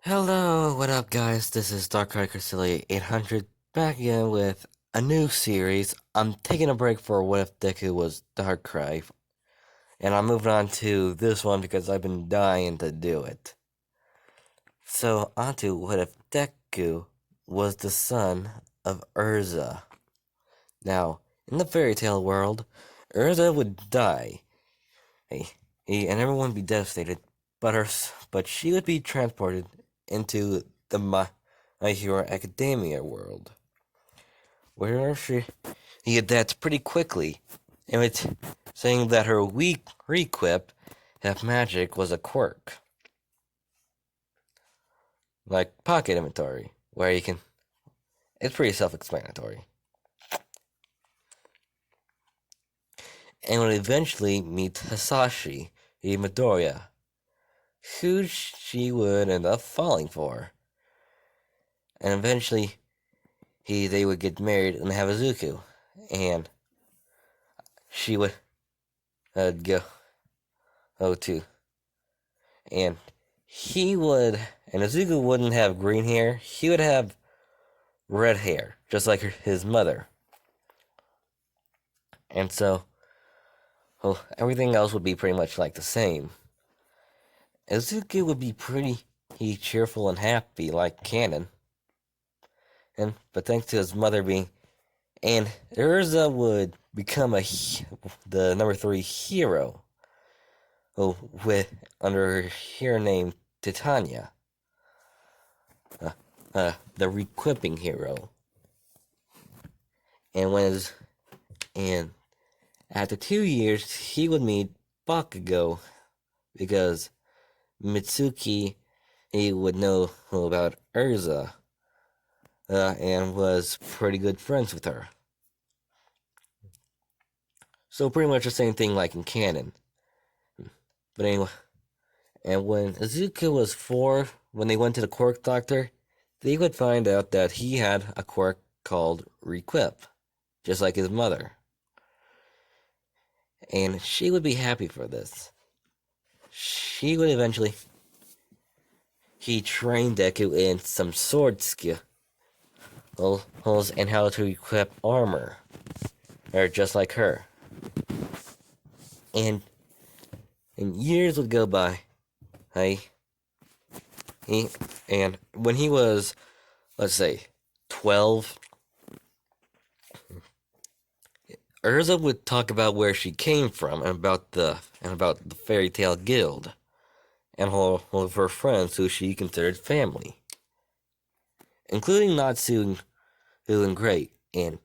Hello, what up, guys? This is Dark Silly 800 back again with a new series. I'm taking a break for What If Deku Was Darkrai, and I'm moving on to this one because I've been dying to do it. So, on to What If Deku was the son of Erza. Now, in the fairy tale world, Erza would die, hey, and everyone would be devastated, but she would be transported into the My Hero Academia world, where he adapts pretty quickly, and it's saying that her weak requip have magic was a quirk, like pocket inventory, where you can. It's pretty self-explanatory, and would eventually meet Hasashi Midoriya, who she would end up falling for, and eventually they would get married and have a Zuko, and she would go to and he would, and Izuku wouldn't have green hair. He would have red hair, just like his mother. And so, well, everything else would be pretty much like the same. Izuku would be pretty cheerful and happy, like canon. But thanks to his mother being, and Erza would become the number 3 hero, with under her hero named Titania, the requipping hero. And when his, and after 2 years, he would meet Bakugo because Mitsuki he would know about Erza and was pretty good friends with her. So pretty much the same thing like in canon. But anyway, and when Izuku was 4, when they went to the quirk doctor, they would find out that he had a quirk called Requip, just like his mother. And she would be happy for this. She would eventually he trained Deku in some sword skills and how to equip armor, or just like her. And years would go by. Hey, and when he was, let's say, 12, Urza would talk about where she came from and about the fairy tale guild and all of her friends who she considered family, including Natsu and Great. And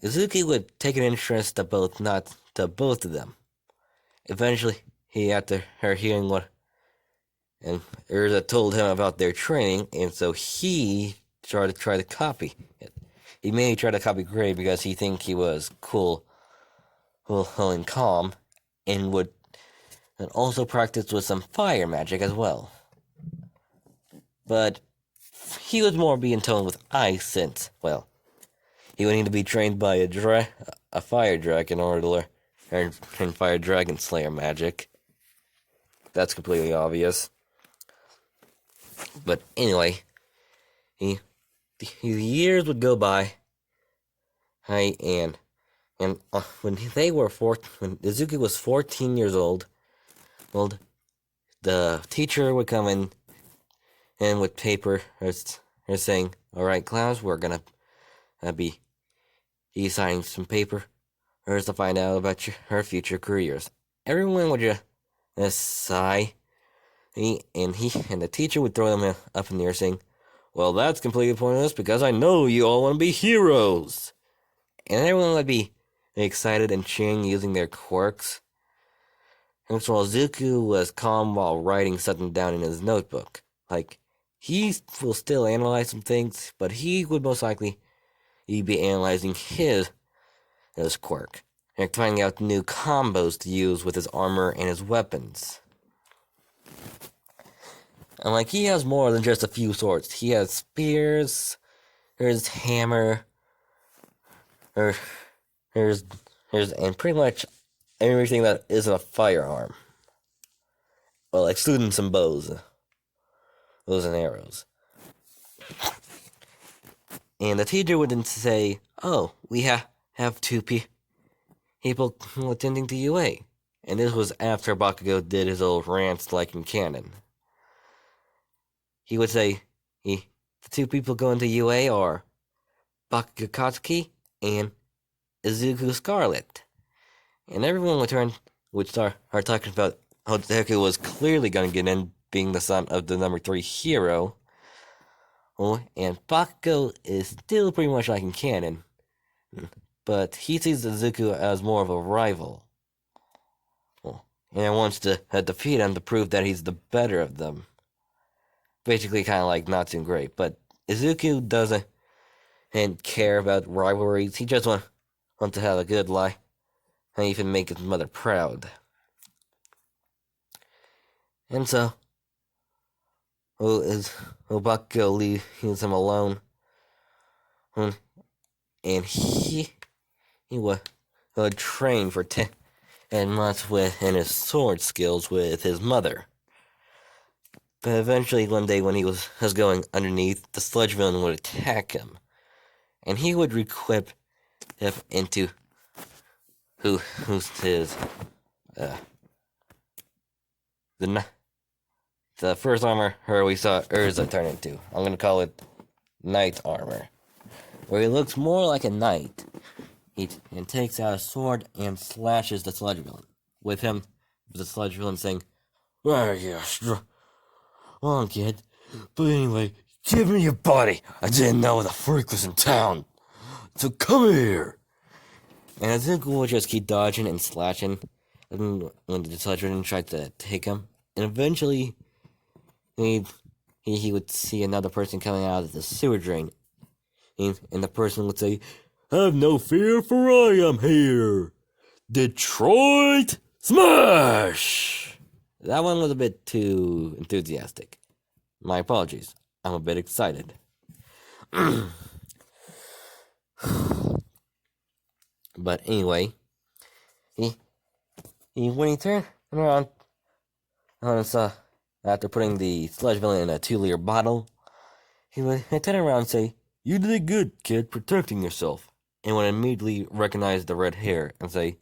Izuki would take an interest to both of them. Eventually, after her hearing what and Urza told him about their training, and so he tried to copy it. He mainly tried to copy Gray because he think he was cool and calm, and would also practice with some fire magic as well. But he was more being toned with ice since, well, he would need to be trained by a fire dragon in order to learn fire dragon slayer magic. That's completely obvious. But anyway, the years would go by. Hey, and when when Izuki was 14 years old, the teacher would come in with paper, or saying, "All right, class, we're gonna be signing some paper, or to find out about her future careers." Everyone would just sigh. And the teacher would throw them up in the air, saying, "Well, that's completely pointless because I know you all want to be heroes." And everyone would be excited and cheering using their quirks. And while Zuko was calm while writing something down in his notebook. Like, he will still analyze some things, but he would most likely be analyzing his quirk and finding out new combos to use with his armor and his weapons. And like, he has more than just a few swords. He has spears, there's hammer, there's, and pretty much everything that isn't a firearm. Well, excluding some bows. bows and arrows. And the teacher wouldn't say, "Oh, we have two people attending to UA." And this was after Bakugo did his old rants like in canon. He would say, the two people going to UA are Bakugo Katsuki and Izuku Scarlet. And everyone would start talking about how Deku was clearly going to get in, being the son of the number 3 hero. Oh, and Bakugo is still pretty much like in canon, but he sees Izuku as more of a rival. And wants to defeat him to prove that he's the better of them. Basically, kind of like not too great, but Izuku doesn't care about rivalries. He just wants to have a good life and even make his mother proud. And so, Bakugo leaves him alone, and he would train for 10 months in his sword skills with his mother. But eventually, one day when he was going underneath, the sludge villain would attack him, and he would equip him into who's his the first armor we saw Erza turn into. I'm gonna call it Knight armor, where he looks more like a knight. He takes out a sword and slashes the sludge villain. With him, the sludge villain saying, "Oh yeah, strong kid. But anyway, give me your body. I didn't know the freak was in town. So come here." And Izuku will just keep dodging and slashing when the sludge villain tried to take him. And eventually, he would see another person coming out of the sewer drain. And the person would say, "Have no fear, for I am here. Detroit Smash!" That one was a bit too enthusiastic. My apologies. I'm a bit excited. But anyway, when he turned around and saw, after putting the sludge villain in a 2-liter bottle, he would turn around and say, "You did good, kid, protecting yourself," and would immediately recognize the red hair and say,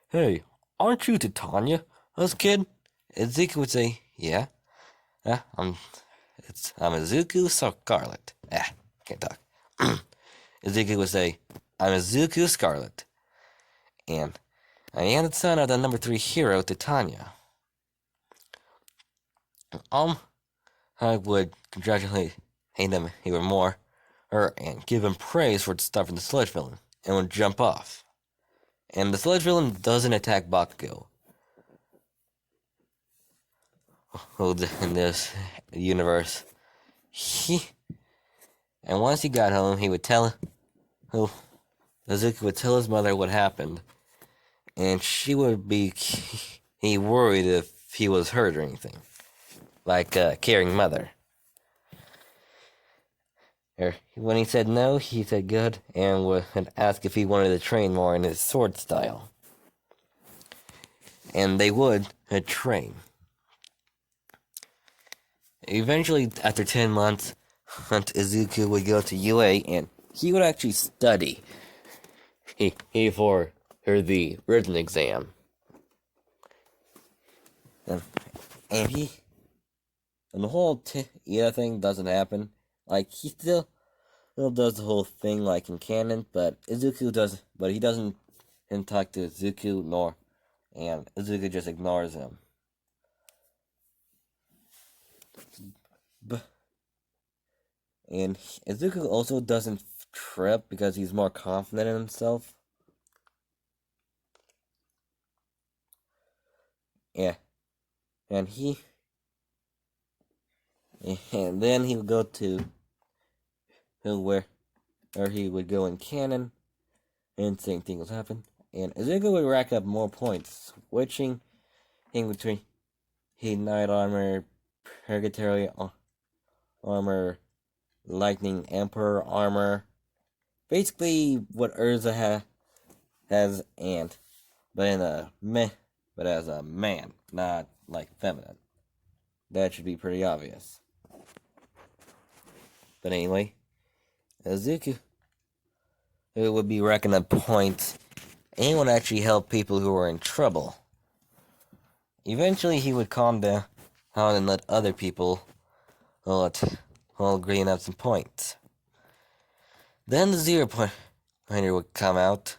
"Hey, aren't you Titania, us kid?" Izuku would say, "Yeah, I'm Izuku Scarlet." Can't talk. Izuku would say, "I'm Izuku Scarlet, and I am the son of the number 3 hero, Titania." I would congratulate him even more, and give him praise for stopping the sludge villain, and would jump off. And the sludge villain doesn't attack Bakugo. In this universe, and once he got home, he would Izuku would tell his mother what happened, and she would be worried if he was hurt or anything, like a caring mother. When he said no, he said good, and would ask if he wanted to train more in his sword style. And they would train. Eventually, after 10 months, Izuku would go to UA, and he would actually study for the written exam. And the whole thing doesn't happen. Like, he still does the whole thing like in canon, but Izuku does, but he doesn't talk to Izuku, and Izuku just ignores him. And Izuku also doesn't trip because he's more confident in himself. Yeah. And then he would go to where he would go in canon, and same thing would happen. And Izuku would rack up more points, switching in between Knight armor, Purgatory armor, Lightning Emperor armor. Basically what Erza has, but as a man, not like feminine. That should be pretty obvious. But anyway, Izuku, it would be racking up points, and he would actually help people who were in trouble. Eventually, he would calm down and let other people gain up some points. Then the 0 pointer would come out,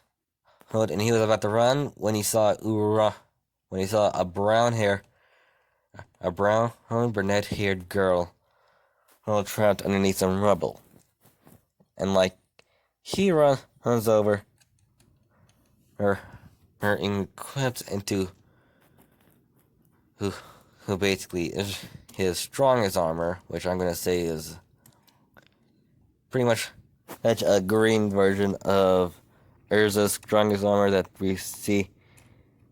and he was about to run when he saw a brown brunette-haired girl trapped underneath some rubble. And he runs over her and equips into who basically is his strongest armor, which I'm gonna say is pretty much a green version of Erza's strongest armor that we see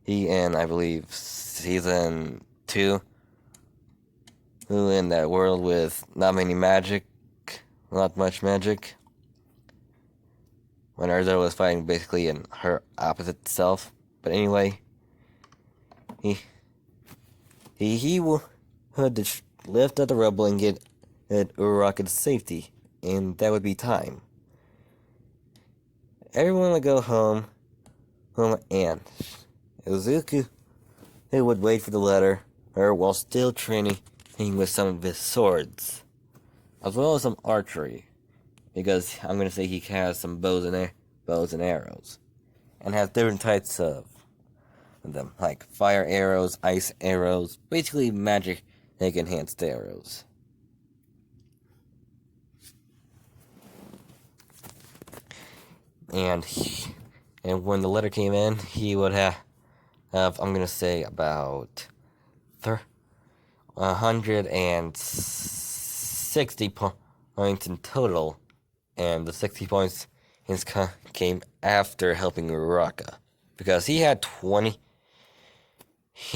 in, I believe, season 2. Who in that world with not much magic. When Erza was fighting basically in her opposite self. But anyway, he would lift up the rubble and get Uraraka to safety, and that would be time. Everyone would go home, and Izuku would wait for the letter, while still training with some of his swords, as well as some archery, because I'm gonna say he has some bows and arrows, and has different types of them, like fire arrows, ice arrows, basically magic enhanced arrows. And when the letter came in, he would have I'm gonna say about 160 points in total, and the 60 points came after helping Uraraka, because he had 20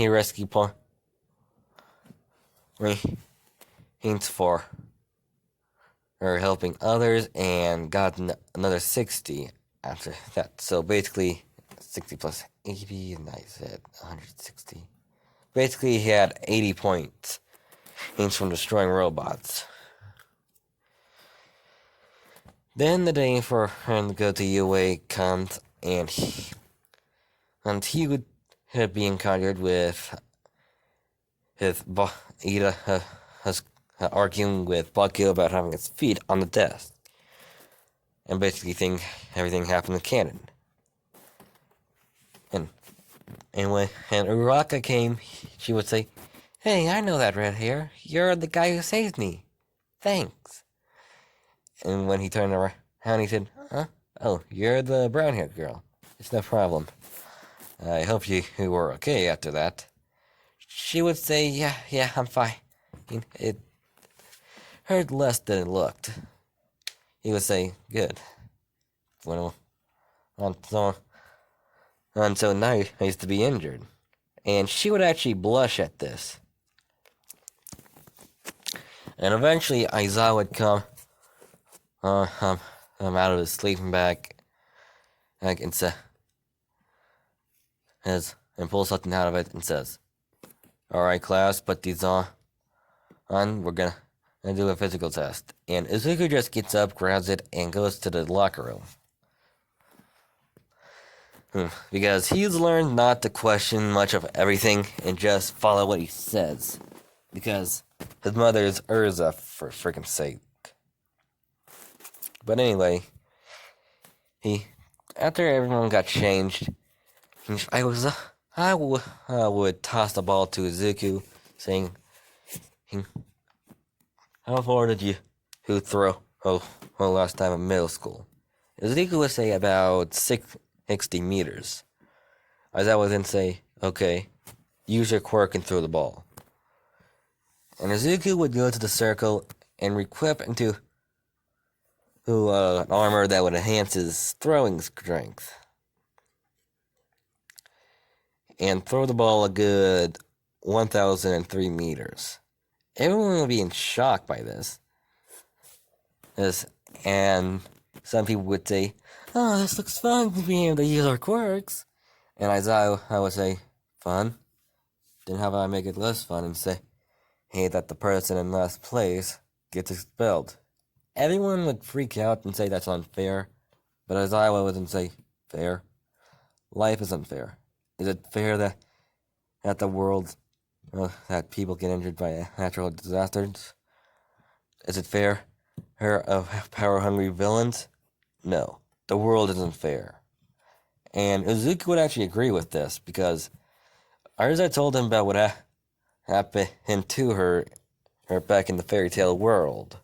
rescue points for helping others, and got another 60 after that. So basically, 60 plus 80, and I said 160. Basically, he had 80 points from destroying robots. Then the day for him to go to UA comes, and he would be encountered with his Ida arguing with Bucky about having his feet on the desk, and basically think everything happened in canon. And anyway, and Uraraka came, she would say, "Hey, I know that red hair. You're the guy who saved me. Thanks." And when he turned around, he said, "Huh? Oh, you're the brown-haired girl. It's no problem. I hope you were okay after that." She would say, yeah, I'm fine. It hurt less than it looked. He would say, "Good. Well, until now I used to be injured." And she would actually blush at this. And eventually, Aizawa would come out of his sleeping bag, and pulls something out of it and says, "Alright, class, put these on. We're gonna do a physical test." And Izuku just gets up, grabs it, and goes to the locker room. Because he's learned not to question much of everything and just follow what he says. Because his mother is Erza, for freaking sake. But anyway, after everyone got changed, I would toss the ball to Izuku, saying, "How far did you throw last time in middle school?" Izuku would say about 60 meters. Aizawa would then say, "Okay, use your quirk and throw the ball." And Izuku would go to the circle and equip into an armor that would enhance his throwing strength, and throw the ball a good 1,003 meters. Everyone would be in shock by this. And some people would say, "Oh, this looks fun to be able to use our quirks." And I would say, "Fun? Then how about I make it less fun and say, hey, that the person in last place gets expelled?" everyone would freak out and say that's unfair, but Aizawa wouldn't say fair. Life is unfair. Is it fair that the world, that people get injured by natural disasters? Is it fair? Power-hungry villains? No, the world isn't fair. And Uzuki would actually agree with this because Erza told him about what happened to her back in the fairy tale world.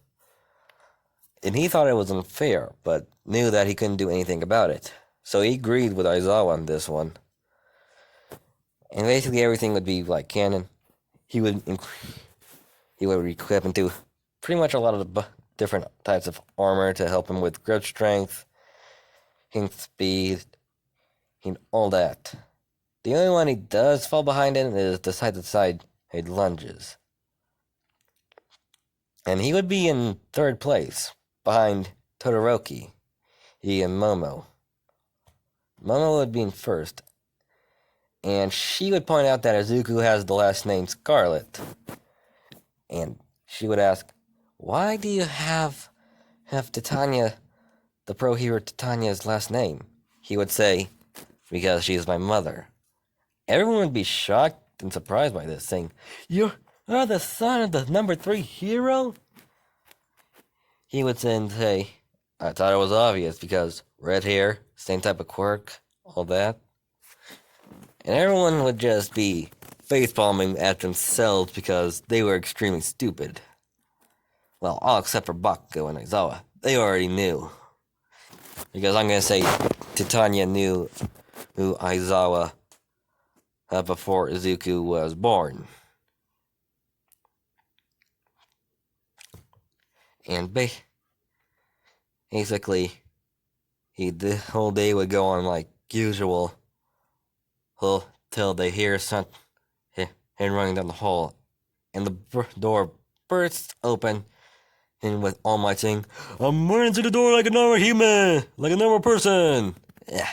And he thought it was unfair, but knew that he couldn't do anything about it. So he agreed with Aizawa on this one. And basically everything would be like canon. He would equip into pretty much a lot of the different types of armor to help him with grip strength, and speed, and all that. The only one he does fall behind in is the side-to-side lunges. And he would be in third place, behind Todoroki, he and Momo. Momo would be in first, and she would point out that Izuku has the last name Scarlet. And she would ask, why do you have Titania, the pro hero Titania's last name? He would say, because she is my mother. Everyone would be shocked and surprised by this, saying, You're the son of the number 3 hero? He would then say, I thought it was obvious because red hair, same type of quirk, all that. And everyone would just be facepalming at themselves because they were extremely stupid. Well, all except for Bakugo and Aizawa. They already knew. Because I'm going to say Titania knew who Aizawa before Izuku was born. And basically, the whole day would go on like usual till they hear something running down the hall, and the door bursts open, and with All Might saying, I'm running through the door like a normal human, like a normal person. Yeah.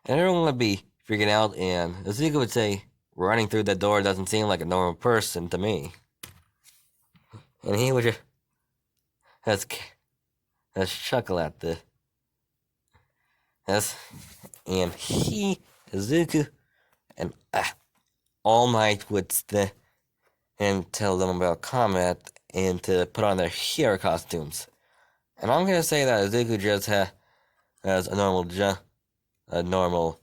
And everyone would be freaking out, and Izuku would say, running through that door doesn't seem like a normal person to me. And he would just chuckle at the and Izuku, and All Might would and tell them about combat and to put on their hero costumes. And I'm gonna say that Izuku just has a normal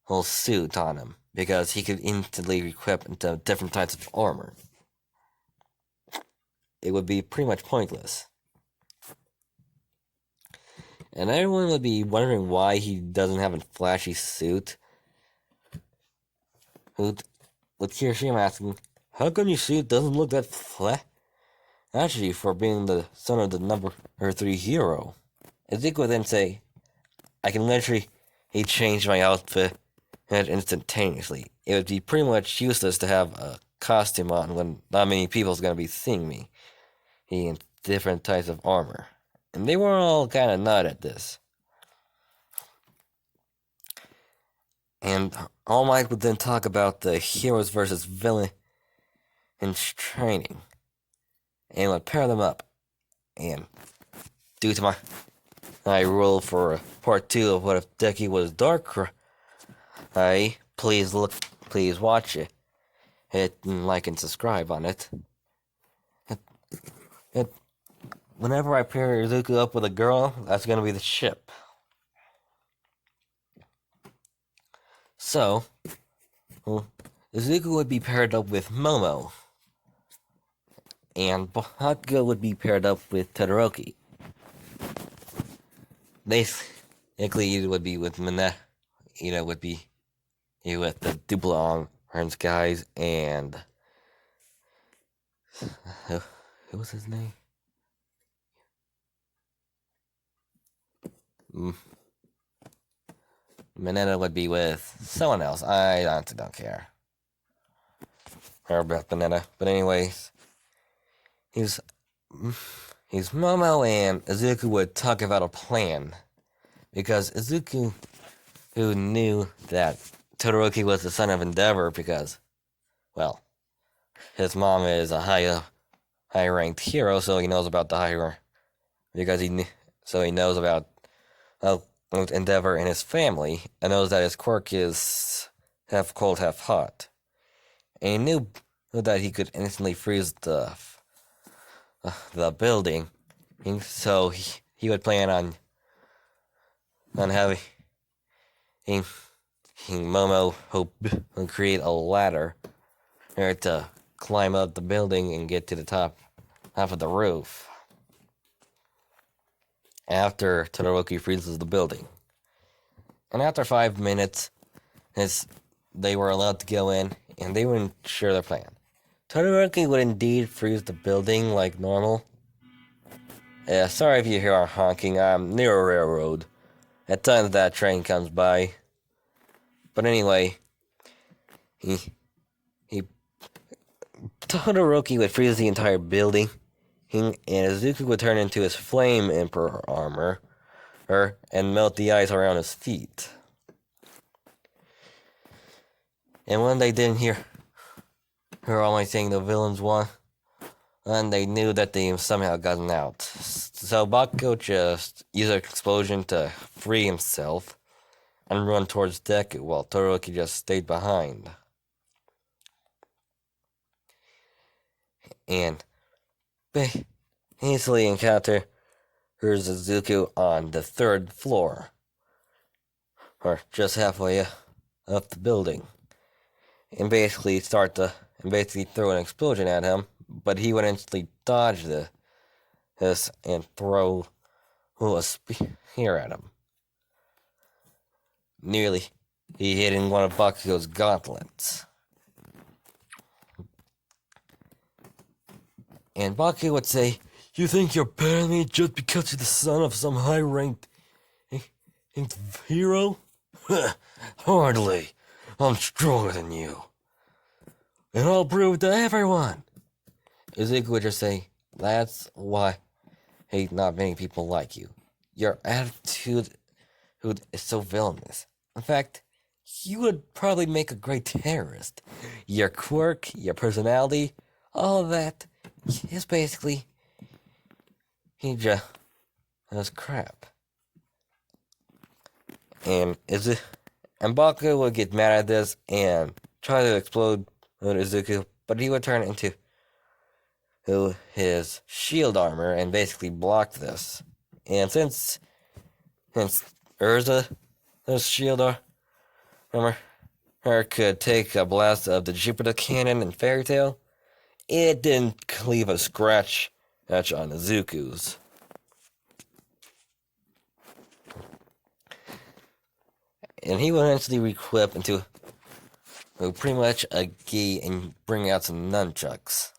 whole suit on him because he could instantly equip into different types of armor. It would be pretty much pointless. And everyone would be wondering why he doesn't have a flashy suit. With Kirishima asking, how come your suit doesn't look that flashy for being the son of the number 3 hero? Ezekiel would then say, I can literally change my outfit instantaneously. It would be pretty much useless to have a costume on when not many people's gonna be seeing me in different types of armor. And they were all kind of nut at this. And All Might would then talk about the heroes versus villains training. And would pair them up. And due to my rule for part 2 of What If Deki Was Dark, please watch it. Hit and like and subscribe on it. Whenever I pair Izuku up with a girl, that's gonna be the ship. So, Izuku would be paired up with Momo, and Bakugo would be paired up with Todoroki. Basically, it would be with Mineta, would be with the Dublong, Ernst guys, and who was his name? Mineta would be with someone else. I honestly don't care about Mineta. But anyways, he's Momo, and Izuku would talk about a plan. Because Izuku, who knew that Todoroki was the son of Endeavor because, well, his mom is a high high-ranked hero, so he knows about the higher because he knows about Endeavor and his family, and knows that his quirk is half cold, half hot. And he knew that he could instantly freeze the building, and so he would plan on having Momo hope create a ladder to climb up the building and get to the top of the roof after Todoroki freezes the building. And after 5 minutes, they were allowed to go in, and they wouldn't share their plan. Todoroki would indeed freeze the building like normal. Sorry if you hear our honking, I'm near a railroad. At times that train comes by. But anyway, Todoroki would freeze the entire building, and Izuku would turn into his Flame Emperor armor, and melt the ice around his feet. And when they didn't hear all my saying the villains won, and they knew that they somehow gotten out. So Bakugo just used an explosion to free himself and run towards Deku, while Todoroki just stayed behind. And they easily encounter Izuku on the 3rd floor, or just halfway up the building, and basically throw an explosion at him, but he would instantly dodge this and throw a spear at him. Nearly, he hit in one of Bakugo's gauntlets. And Bakugo would say, "You think you're better than me just because you're the son of some high-ranked hero? Hardly. I'm stronger than you. And I'll prove it to everyone." Izuku would just say, "That's why not many people like you. Your attitude is so villainous. In fact, you would probably make a great terrorist. Your quirk, your personality, all of that is basically that's crap." And Bakugo would get mad at this and try to explode Izuku, but he would turn into his shield armor and basically block this. And since Erza, his shield armor, could take a blast of the Jupiter cannon and Fairy Tail, it didn't leave a scratch on Izuku's. And he would eventually re-equip into pretty much a gi and bring out some nunchucks.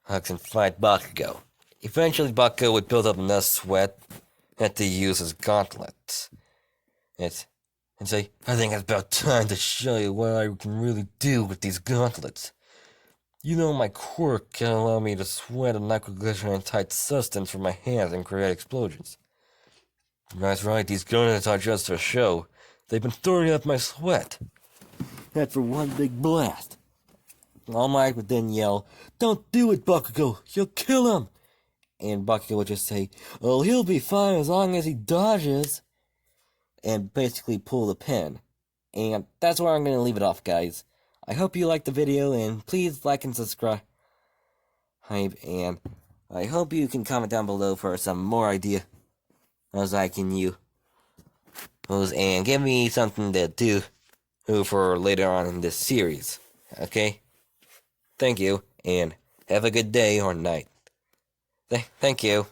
Hugs and fight Bakugo. Eventually, Bakugo would build up enough sweat to use his gauntlets. And say, "I think it's about time to show you what I can really do with these gauntlets. You know my quirk can allow me to sweat a nitroglycerin-type substance from my hands and create explosions. That's right, these gauntlets are just for show. They've been throwing up my sweat. That's for one big blast." All Might would then yell, "Don't do it, Bakugo! You'll kill him!" And Bakugo would just say, "Oh, he'll be fine as long as he dodges," and basically pull the pin. And that's where I'm going to leave it off, guys. I hope you liked the video, and please like and subscribe. And I hope you can comment down below for some more ideas I can use, and give me something to do for later on in this series. Okay? Thank you, and have a good day or night. Thank you.